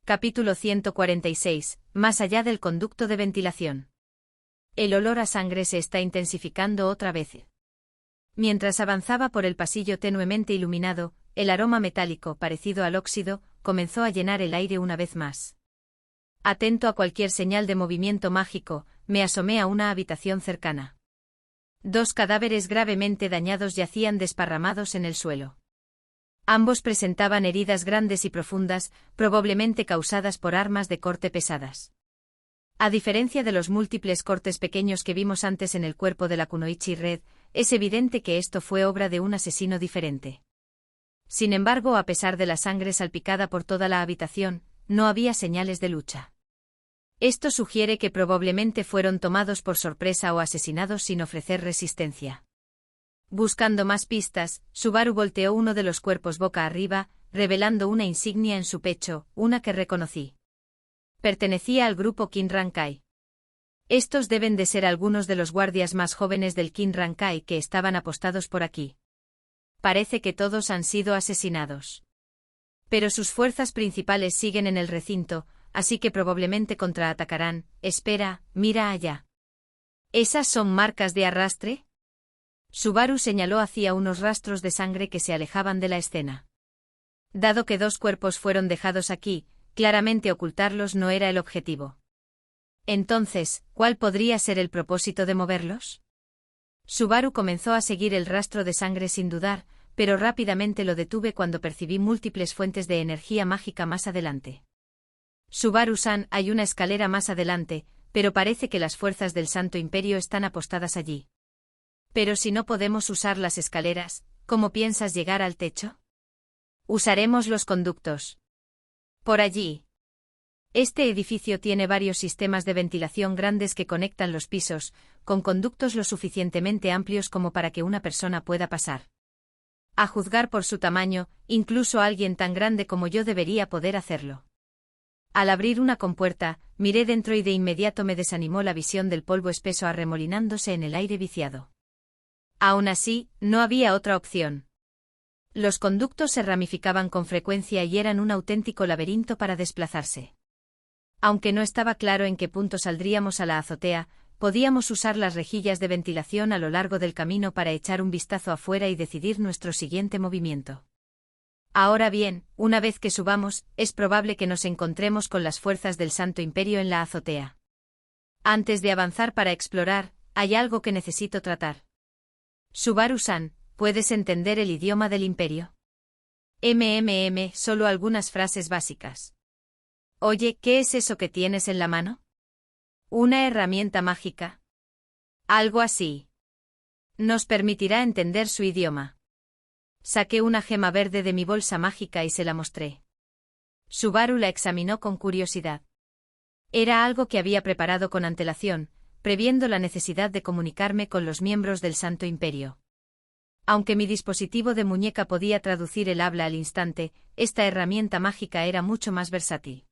Capítulo 146. Más allá del conducto de ventilación. El olor a sangre se está intensificando otra vez. Mientras avanzaba por el pasillo tenuemente iluminado, el aroma metálico, parecido al óxido, comenzó a llenar el aire una vez más. Atento a cualquier señal de movimiento mágico, me asomé a una habitación cercana. 2 cadáveres gravemente dañados yacían desparramados en el suelo. Ambos presentaban heridas grandes y profundas, probablemente causadas por armas de corte pesadas. A diferencia de los múltiples cortes pequeños que vimos antes en el cuerpo de la Kunoichi Red, es evidente que esto fue obra de un asesino diferente. Sin embargo, a pesar de la sangre salpicada por toda la habitación, no había señales de lucha. Esto sugiere que probablemente fueron tomados por sorpresa o asesinados sin ofrecer resistencia. Buscando más pistas, Subaru volteó uno de los cuerpos boca arriba, revelando una insignia en su pecho, una que reconocí. Pertenecía al grupo Kinrankai. Estos deben de ser algunos de los guardias más jóvenes del Kinrankai que estaban apostados por aquí. Parece que todos han sido asesinados. Pero sus fuerzas principales siguen en el recinto, así que probablemente contraatacarán. Espera, mira allá. ¿Esas son marcas de arrastre? Subaru señaló hacia unos rastros de sangre que se alejaban de la escena. Dado que 2 cuerpos fueron dejados aquí, claramente ocultarlos no era el objetivo. Entonces, ¿cuál podría ser el propósito de moverlos? Subaru comenzó a seguir el rastro de sangre sin dudar, pero rápidamente lo detuve cuando percibí múltiples fuentes de energía mágica más adelante. Subaru-san, hay una escalera más adelante, pero parece que las fuerzas del Santo Imperio están apostadas allí. Pero si no podemos usar las escaleras, ¿cómo piensas llegar al techo? Usaremos los conductos. Por allí. Este edificio tiene varios sistemas de ventilación grandes que conectan los pisos, con conductos lo suficientemente amplios como para que una persona pueda pasar. A juzgar por su tamaño, incluso alguien tan grande como yo debería poder hacerlo. Al abrir una compuerta, miré dentro y de inmediato me desanimó la visión del polvo espeso arremolinándose en el aire viciado. Aún así, no había otra opción. Los conductos se ramificaban con frecuencia y eran un auténtico laberinto para desplazarse. Aunque no estaba claro en qué punto saldríamos a la azotea, podíamos usar las rejillas de ventilación a lo largo del camino para echar un vistazo afuera y decidir nuestro siguiente movimiento. Ahora bien, una vez que subamos, es probable que nos encontremos con las fuerzas del Santo Imperio en la azotea. Antes de avanzar para explorar, hay algo que necesito tratar. Subaru-san, ¿puedes entender el idioma del Imperio? Solo algunas frases básicas. Oye, ¿qué es eso que tienes en la mano? ¿Una herramienta mágica? Algo así. Nos permitirá entender su idioma. Saqué una gema verde de mi bolsa mágica y se la mostré. Subaru la examinó con curiosidad. Era algo que había preparado con antelación, previendo la necesidad de comunicarme con los miembros del Santo Imperio. Aunque mi dispositivo de muñeca podía traducir el habla al instante, esta herramienta mágica era mucho más versátil.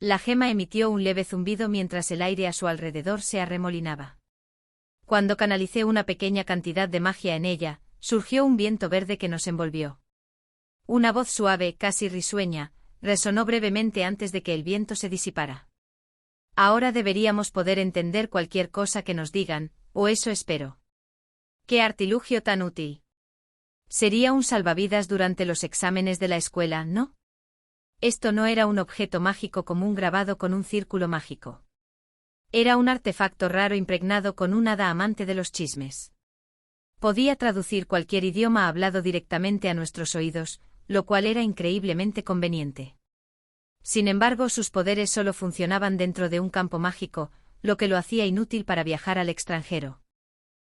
La gema emitió un leve zumbido mientras el aire a su alrededor se arremolinaba. Cuando canalicé una pequeña cantidad de magia en ella, surgió un viento verde que nos envolvió. Una voz suave, casi risueña, resonó brevemente antes de que el viento se disipara. Ahora deberíamos poder entender cualquier cosa que nos digan, o eso espero. ¡Qué artilugio tan útil! Sería un salvavidas durante los exámenes de la escuela, ¿no? Esto no era un objeto mágico común grabado con un círculo mágico. Era un artefacto raro impregnado con un hada amante de los chismes. Podía traducir cualquier idioma hablado directamente a nuestros oídos, lo cual era increíblemente conveniente. Sin embargo, sus poderes solo funcionaban dentro de un campo mágico, lo que lo hacía inútil para viajar al extranjero.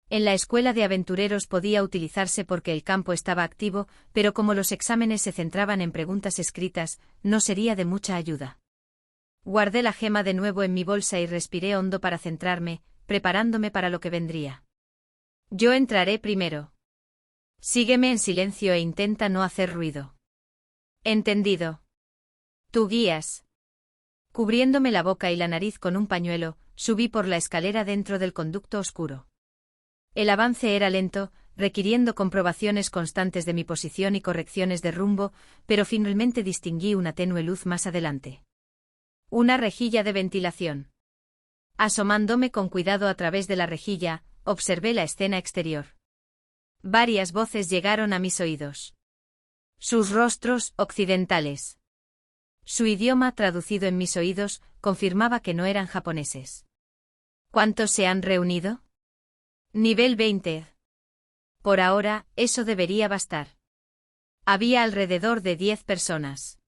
En la escuela de aventureros podía utilizarse porque el campo estaba activo, pero como los exámenes se centraban en preguntas escritas, no sería de mucha ayuda. Guardé la gema de nuevo en mi bolsa y respiré hondo para centrarme, preparándome para lo que vendría. Yo entraré primero. Sígueme en silencio e intenta no hacer ruido. Entendido. Tú guías. Cubriéndome la boca y la nariz con un pañuelo, subí por la escalera dentro del conducto oscuro. El avance era lento, requiriendo comprobaciones constantes de mi posición y correcciones de rumbo, pero finalmente distinguí una tenue luz más adelante. Una rejilla de ventilación. Asomándome con cuidado a través de la rejilla, observé la escena exterior. Varias voces llegaron a mis oídos. Sus rostros, occidentales. Su idioma, traducido en mis oídos, confirmaba que no eran japoneses. ¿Cuántos se han reunido? Nivel 20. Por ahora, eso debería bastar. Había alrededor de 10 personas.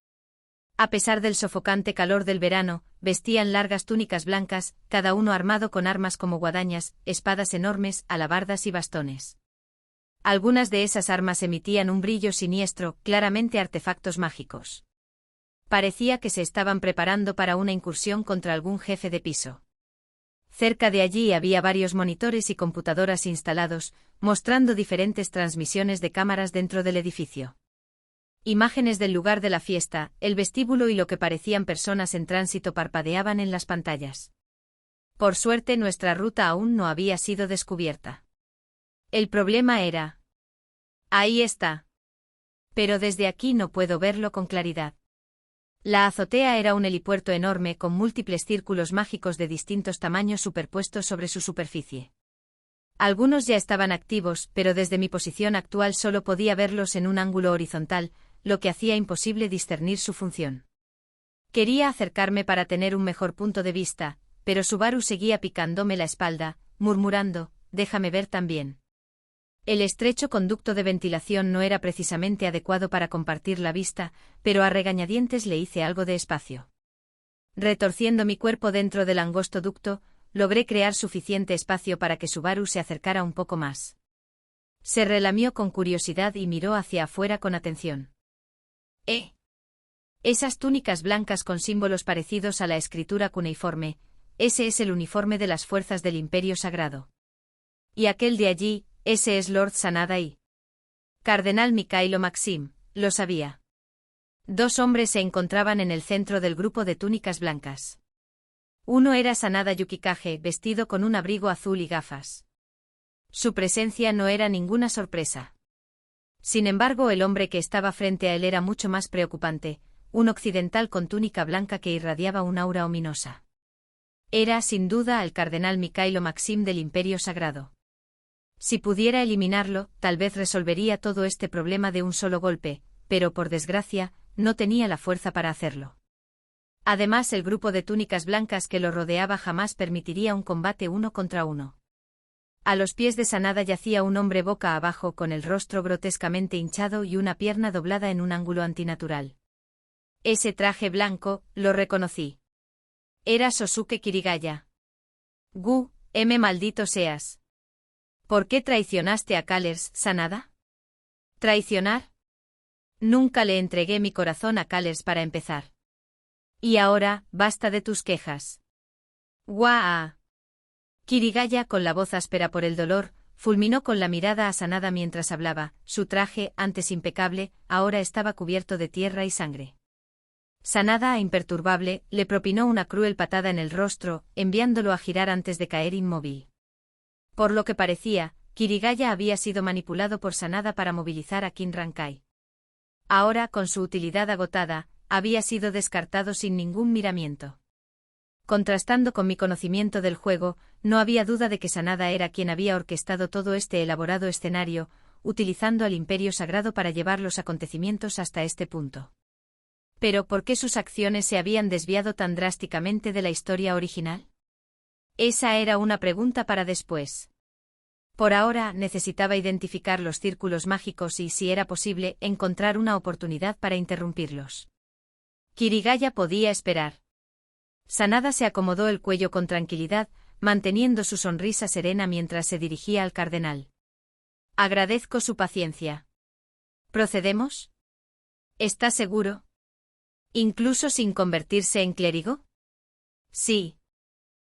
A pesar del sofocante calor del verano, vestían largas túnicas blancas, cada uno armado con armas como guadañas, espadas enormes, alabardas y bastones. Algunas de esas armas emitían un brillo siniestro, claramente artefactos mágicos. Parecía que se estaban preparando para una incursión contra algún jefe de piso. Cerca de allí había varios monitores y computadoras instalados, mostrando diferentes transmisiones de cámaras dentro del edificio. Imágenes del lugar de la fiesta, el vestíbulo y lo que parecían personas en tránsito parpadeaban en las pantallas. Por suerte nuestra ruta aún no había sido descubierta. El problema era... Ahí está. Pero desde aquí no puedo verlo con claridad. La azotea era un helipuerto enorme con múltiples círculos mágicos de distintos tamaños superpuestos sobre su superficie. Algunos ya estaban activos, pero desde mi posición actual solo podía verlos en un ángulo horizontal, lo que hacía imposible discernir su función. Quería acercarme para tener un mejor punto de vista, pero Subaru seguía picándome la espalda, murmurando, «Déjame ver también». El estrecho conducto de ventilación no era precisamente adecuado para compartir la vista, pero a regañadientes le hice algo de espacio. Retorciendo mi cuerpo dentro del angosto ducto, logré crear suficiente espacio para que Subaru se acercara un poco más. Se relamió con curiosidad y miró hacia afuera con atención. Esas túnicas blancas con símbolos parecidos a la escritura cuneiforme, ese es el uniforme de las fuerzas del Imperio Sagrado. Y aquel de allí, ese es Lord Sanada y Cardenal Mikhailo Maxim, lo sabía. 2 hombres se encontraban en el centro del grupo de túnicas blancas. Uno era Sanada Yukikage, vestido con un abrigo azul y gafas. Su presencia no era ninguna sorpresa. Sin embargo, el hombre que estaba frente a él era mucho más preocupante, un occidental con túnica blanca que irradiaba un aura ominosa. Era, sin duda, el cardenal Mikhailo Maxim del Imperio Sagrado. Si pudiera eliminarlo, tal vez resolvería todo este problema de un solo golpe, pero por desgracia, no tenía la fuerza para hacerlo. Además, el grupo de túnicas blancas que lo rodeaba jamás permitiría un combate 1 contra 1. A los pies de Sanada yacía un hombre boca abajo con el rostro grotescamente hinchado y una pierna doblada en un ángulo antinatural. Ese traje blanco, lo reconocí. Era Sosuke Kirigaya. Maldito seas. ¿Por qué traicionaste a Callers, Sanada? ¿Traicionar? Nunca le entregué mi corazón a Callers para empezar. Y ahora, basta de tus quejas. ¡Guau! Kirigaya, con la voz áspera por el dolor, fulminó con la mirada a Sanada mientras hablaba. Su traje, antes impecable, ahora estaba cubierto de tierra y sangre. Sanada, imperturbable, le propinó una cruel patada en el rostro, enviándolo a girar antes de caer inmóvil. Por lo que parecía, Kirigaya había sido manipulado por Sanada para movilizar a Kin Rankai. Ahora, con su utilidad agotada, había sido descartado sin ningún miramiento. Contrastando con mi conocimiento del juego, no había duda de que Sanada era quien había orquestado todo este elaborado escenario, utilizando al Imperio Sagrado para llevar los acontecimientos hasta este punto. Pero ¿por qué sus acciones se habían desviado tan drásticamente de la historia original? Esa era una pregunta para después. Por ahora necesitaba identificar los círculos mágicos y, si era posible, encontrar una oportunidad para interrumpirlos. Kirigaya podía esperar. Sanada se acomodó el cuello con tranquilidad, manteniendo su sonrisa serena mientras se dirigía al cardenal. Agradezco su paciencia. ¿Procedemos? ¿Está seguro? ¿Incluso sin convertirse en clérigo? Sí.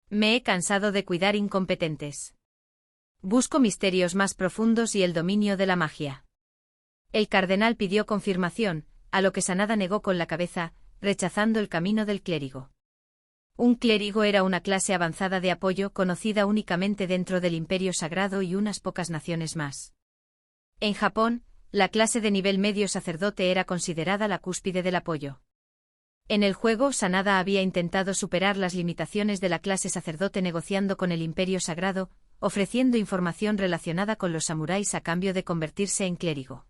Me he cansado de cuidar incompetentes. Busco misterios más profundos y el dominio de la magia. El cardenal pidió confirmación, a lo que Sanada negó con la cabeza, rechazando el camino del clérigo. Un clérigo era una clase avanzada de apoyo conocida únicamente dentro del Imperio Sagrado y unas pocas naciones más. En Japón, la clase de nivel medio sacerdote era considerada la cúspide del apoyo. En el juego, Sanada había intentado superar las limitaciones de la clase sacerdote negociando con el Imperio Sagrado, ofreciendo información relacionada con los samuráis a cambio de convertirse en clérigo.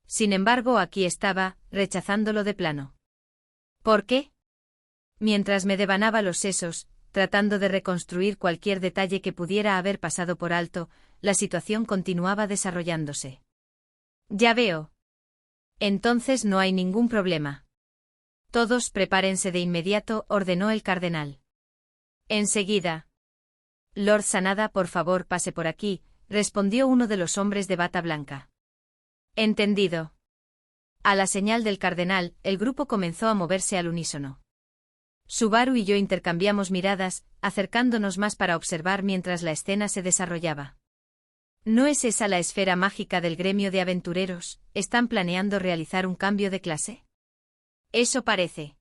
Sin embargo, aquí estaba, rechazándolo de plano. ¿Por qué? Mientras me devanaba los sesos, tratando de reconstruir cualquier detalle que pudiera haber pasado por alto, la situación continuaba desarrollándose. Ya veo. Entonces no hay ningún problema. Todos prepárense de inmediato, ordenó el cardenal. Enseguida. Lord Sanada, por favor, pase por aquí, respondió uno de los hombres de bata blanca. Entendido. A la señal del cardenal, el grupo comenzó a moverse al unísono. Subaru y yo intercambiamos miradas, acercándonos más para observar mientras la escena se desarrollaba. ¿No es esa la esfera mágica del gremio de aventureros? ¿Están planeando realizar un cambio de clase? Eso parece.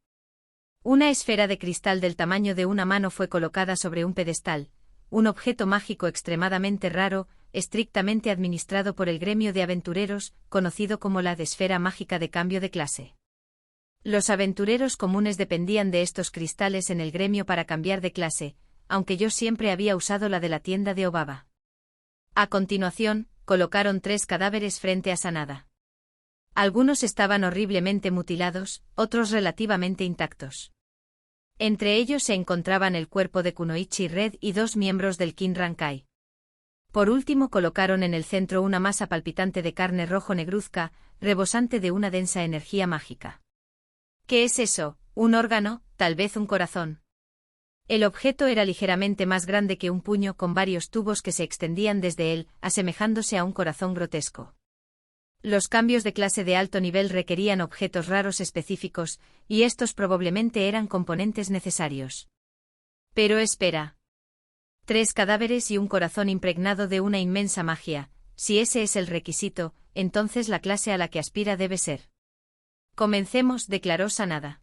Una esfera de cristal del tamaño de una mano fue colocada sobre un pedestal, un objeto mágico extremadamente raro, estrictamente administrado por el gremio de aventureros, conocido como la esfera mágica de cambio de clase. Los aventureros comunes dependían de estos cristales en el gremio para cambiar de clase, aunque yo siempre había usado la de la tienda de Obaba. A continuación, colocaron 3 cadáveres frente a Sanada. Algunos estaban horriblemente mutilados, otros relativamente intactos. Entre ellos se encontraban el cuerpo de Kunoichi Red y 2 miembros del Kinrankai. Por último colocaron en el centro una masa palpitante de carne rojo negruzca, rebosante de una densa energía mágica. ¿Qué es eso? ¿Un órgano? Tal vez un corazón. El objeto era ligeramente más grande que un puño con varios tubos que se extendían desde él, asemejándose a un corazón grotesco. Los cambios de clase de alto nivel requerían objetos raros específicos, y estos probablemente eran componentes necesarios. Pero espera. 3 cadáveres y un corazón impregnado de una inmensa magia. Si ese es el requisito, entonces la clase a la que aspira debe ser. Comencemos, declaró Sanada.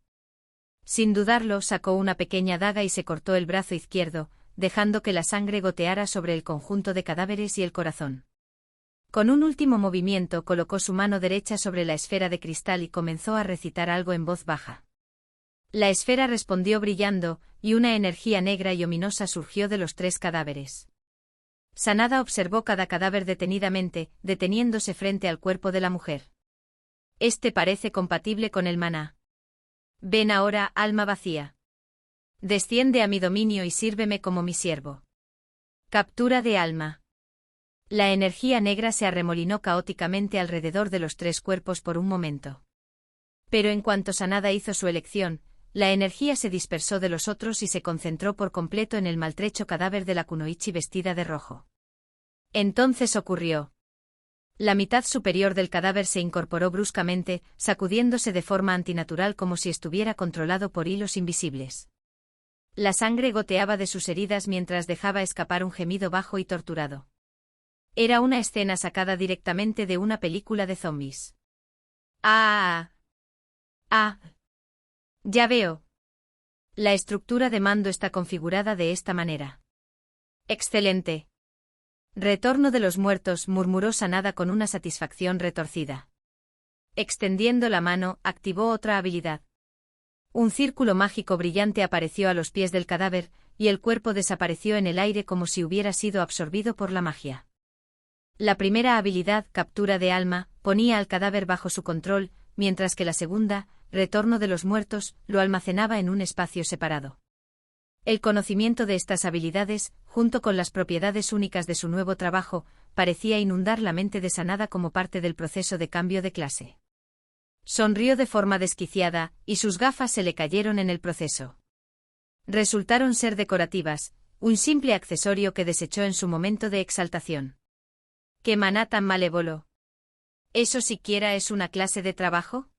Sin dudarlo, sacó una pequeña daga y se cortó el brazo izquierdo, dejando que la sangre goteara sobre el conjunto de cadáveres y el corazón. Con un último movimiento colocó su mano derecha sobre la esfera de cristal y comenzó a recitar algo en voz baja. La esfera respondió brillando, y una energía negra y ominosa surgió de los 3 cadáveres. Sanada observó cada cadáver detenidamente, deteniéndose frente al cuerpo de la mujer. Este parece compatible con el maná. Ven ahora, alma vacía. Desciende a mi dominio y sírveme como mi siervo. Captura de alma. La energía negra se arremolinó caóticamente alrededor de los 3 cuerpos por un momento. Pero en cuanto Sanada hizo su elección, la energía se dispersó de los otros y se concentró por completo en el maltrecho cadáver de la Kunoichi vestida de rojo. Entonces ocurrió. La mitad superior del cadáver se incorporó bruscamente, sacudiéndose de forma antinatural como si estuviera controlado por hilos invisibles. La sangre goteaba de sus heridas mientras dejaba escapar un gemido bajo y torturado. Era una escena sacada directamente de una película de zombies. ¡Ah! ¡Ah! Ya veo. La estructura de mando está configurada de esta manera. Excelente. Retorno de los muertos, murmuró Sanada con una satisfacción retorcida. Extendiendo la mano, activó otra habilidad. Un círculo mágico brillante apareció a los pies del cadáver, y el cuerpo desapareció en el aire como si hubiera sido absorbido por la magia. La primera habilidad, captura de alma, ponía al cadáver bajo su control, mientras que la segunda, retorno de los muertos, lo almacenaba en un espacio separado. El conocimiento de estas habilidades, junto con las propiedades únicas de su nuevo trabajo, parecía inundar la mente de Sanada como parte del proceso de cambio de clase. Sonrió de forma desquiciada, y sus gafas se le cayeron en el proceso. Resultaron ser decorativas, un simple accesorio que desechó en su momento de exaltación. ¡Qué maná tan malévolo! ¿Eso siquiera es una clase de trabajo?,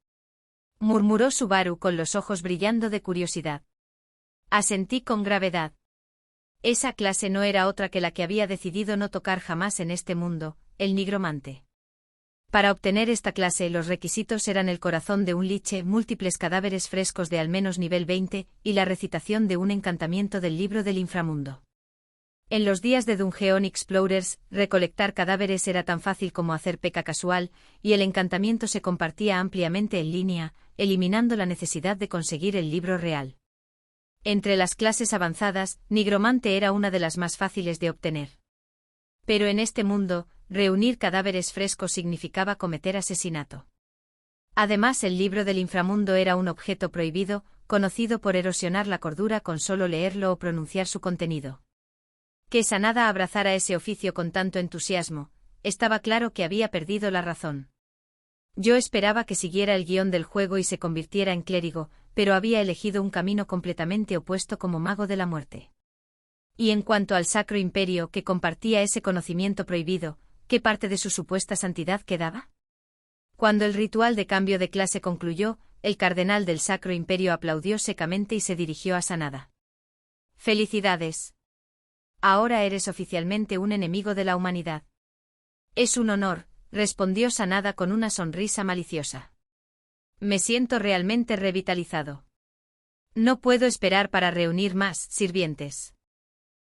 murmuró Subaru con los ojos brillando de curiosidad. Asentí con gravedad. Esa clase no era otra que la que había decidido no tocar jamás en este mundo, el nigromante. Para obtener esta clase los requisitos eran el corazón de un liche, múltiples cadáveres frescos de al menos nivel 20, y la recitación de un encantamiento del libro del inframundo. En los días de Dungeon Explorers, recolectar cadáveres era tan fácil como hacer pesca casual, y el encantamiento se compartía ampliamente en línea, eliminando la necesidad de conseguir el libro real. Entre las clases avanzadas, Nigromante era una de las más fáciles de obtener. Pero en este mundo, reunir cadáveres frescos significaba cometer asesinato. Además, el libro del inframundo era un objeto prohibido, conocido por erosionar la cordura con solo leerlo o pronunciar su contenido. Que Sanada abrazara ese oficio con tanto entusiasmo, estaba claro que había perdido la razón. Yo esperaba que siguiera el guión del juego y se convirtiera en clérigo, pero había elegido un camino completamente opuesto como mago de la muerte. Y en cuanto al Sacro Imperio que compartía ese conocimiento prohibido, ¿qué parte de su supuesta santidad quedaba? Cuando el ritual de cambio de clase concluyó, el cardenal del Sacro Imperio aplaudió secamente y se dirigió a Sanada. «Felicidades. Ahora eres oficialmente un enemigo de la humanidad». «Es un honor», respondió Sanada con una sonrisa maliciosa. «Me siento realmente revitalizado. No puedo esperar para reunir más sirvientes».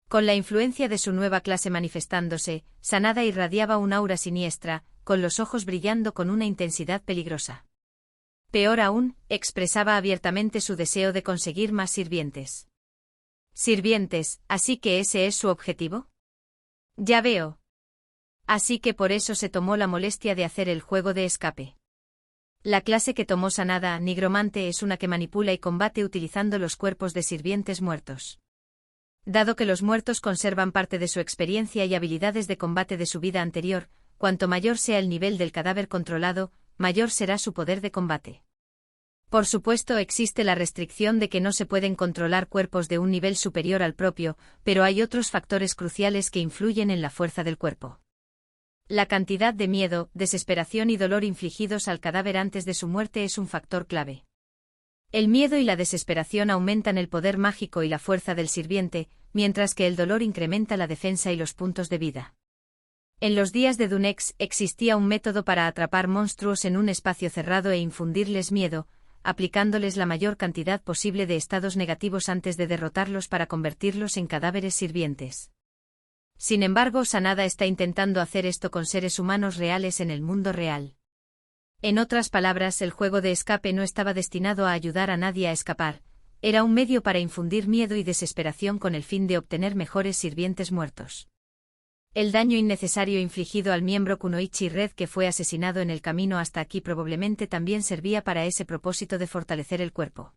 Con la influencia de su nueva clase manifestándose, Sanada irradiaba un aura siniestra, con los ojos brillando con una intensidad peligrosa. Peor aún, expresaba abiertamente su deseo de conseguir más sirvientes. ¿Sirvientes, así que ese es su objetivo? Ya veo. Así que por eso se tomó la molestia de hacer el juego de escape. La clase que tomó Sanada, Nigromante, es una que manipula y combate utilizando los cuerpos de sirvientes muertos. Dado que los muertos conservan parte de su experiencia y habilidades de combate de su vida anterior, cuanto mayor sea el nivel del cadáver controlado, mayor será su poder de combate. Por supuesto, existe la restricción de que no se pueden controlar cuerpos de un nivel superior al propio, pero hay otros factores cruciales que influyen en la fuerza del cuerpo. La cantidad de miedo, desesperación y dolor infligidos al cadáver antes de su muerte es un factor clave. El miedo y la desesperación aumentan el poder mágico y la fuerza del sirviente, mientras que el dolor incrementa la defensa y los puntos de vida. En los días de Dunex existía un método para atrapar monstruos en un espacio cerrado e infundirles miedo, aplicándoles la mayor cantidad posible de estados negativos antes de derrotarlos para convertirlos en cadáveres sirvientes. Sin embargo, Sanada está intentando hacer esto con seres humanos reales en el mundo real. En otras palabras, el juego de escape no estaba destinado a ayudar a nadie a escapar, era un medio para infundir miedo y desesperación con el fin de obtener mejores sirvientes muertos. El daño innecesario infligido al miembro Kunoichi Red que fue asesinado en el camino hasta aquí probablemente también servía para ese propósito de fortalecer el cuerpo.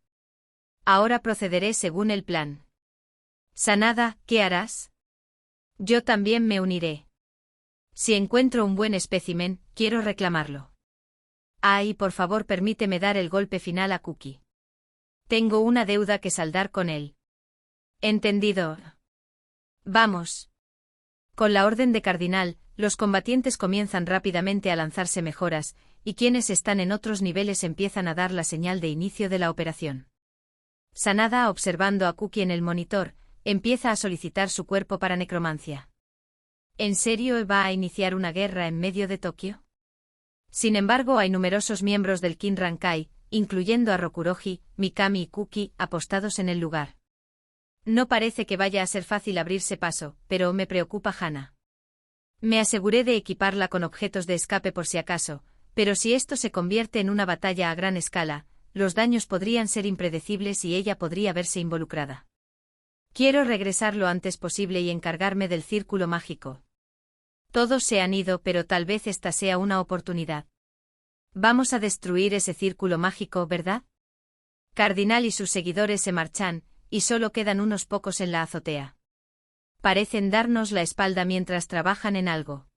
Ahora procederé según el plan. Sanada, ¿qué harás? Yo también me uniré. Si encuentro un buen espécimen, quiero reclamarlo. Ay, por favor, permíteme dar el golpe final a Kuki. Tengo una deuda que saldar con él. Entendido. Vamos. Con la orden de Cardinal, los combatientes comienzan rápidamente a lanzarse mejoras, y quienes están en otros niveles empiezan a dar la señal de inicio de la operación. Sanada, observando a Kuki en el monitor, empieza a solicitar su cuerpo para necromancia. ¿En serio va a iniciar una guerra en medio de Tokio? Sin embargo, hay numerosos miembros del Kinrankai, incluyendo a Rokuroji, Mikami y Kuki, apostados en el lugar. No parece que vaya a ser fácil abrirse paso, pero me preocupa Hana. Me aseguré de equiparla con objetos de escape por si acaso, pero si esto se convierte en una batalla a gran escala, los daños podrían ser impredecibles y ella podría verse involucrada. Quiero regresar lo antes posible y encargarme del círculo mágico. Todos se han ido, pero tal vez esta sea una oportunidad. Vamos a destruir ese círculo mágico, ¿verdad? Cardinal y sus seguidores se marchan, y solo quedan unos pocos en la azotea. Parecen darnos la espalda mientras trabajan en algo.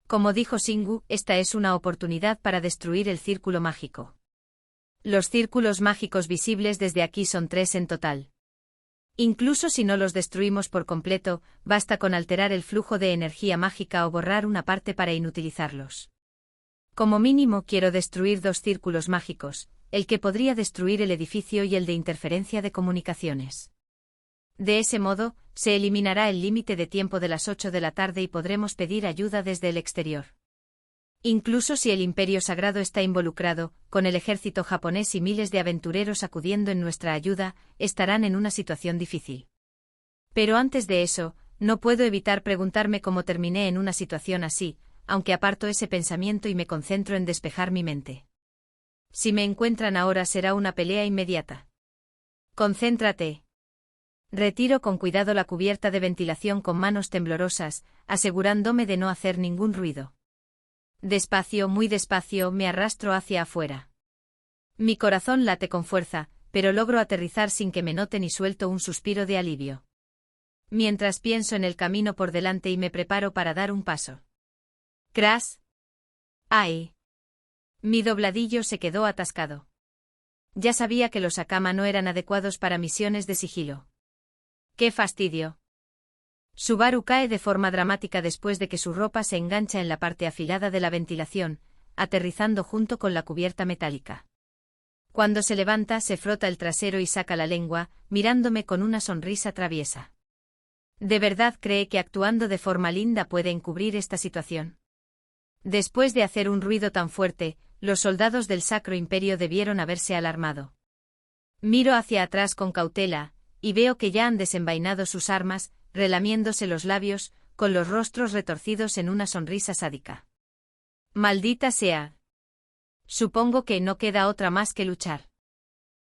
Como dijo Shingu, esta es una oportunidad para destruir el círculo mágico. Los círculos mágicos visibles desde aquí son 3 en total. Incluso si no los destruimos por completo, basta con alterar el flujo de energía mágica o borrar una parte para inutilizarlos. Como mínimo quiero destruir 2 círculos mágicos, el que podría destruir el edificio y el de interferencia de comunicaciones. De ese modo, se eliminará el límite de tiempo de las 8 de la tarde y podremos pedir ayuda desde el exterior. Incluso si el Imperio Sagrado está involucrado, con el ejército japonés y miles de aventureros acudiendo en nuestra ayuda, estarán en una situación difícil. Pero antes de eso, No puedo evitar preguntarme cómo terminé en una situación así, aunque aparto ese pensamiento y me concentro en despejar mi mente. Si me encuentran ahora será una pelea inmediata. Concéntrate. Retiro con cuidado la cubierta de ventilación con manos temblorosas, asegurándome de no hacer ningún ruido. Despacio, muy despacio, me arrastro hacia afuera. Mi corazón late con fuerza, pero logro aterrizar sin que me noten y suelto un suspiro de alivio. Mientras pienso en el camino por delante y me preparo para dar un paso. Crash. ¡Ay! Mi dobladillo se quedó atascado. Ya sabía que los Akama no eran adecuados para misiones de sigilo. ¡Qué fastidio! Subaru cae de forma dramática después de que su ropa se engancha en la parte afilada de la ventilación, aterrizando junto con la cubierta metálica. Cuando se levanta, se frota el trasero y saca la lengua, mirándome con una sonrisa traviesa. ¿De verdad cree que actuando de forma linda puede encubrir esta situación? Después de hacer un ruido tan fuerte, los soldados del Sacro Imperio debieron haberse alarmado. Miro hacia atrás con cautela, y veo que ya han desenvainado sus armas, relamiéndose los labios, con los rostros retorcidos en una sonrisa sádica. Maldita sea. Supongo que no queda otra más que luchar.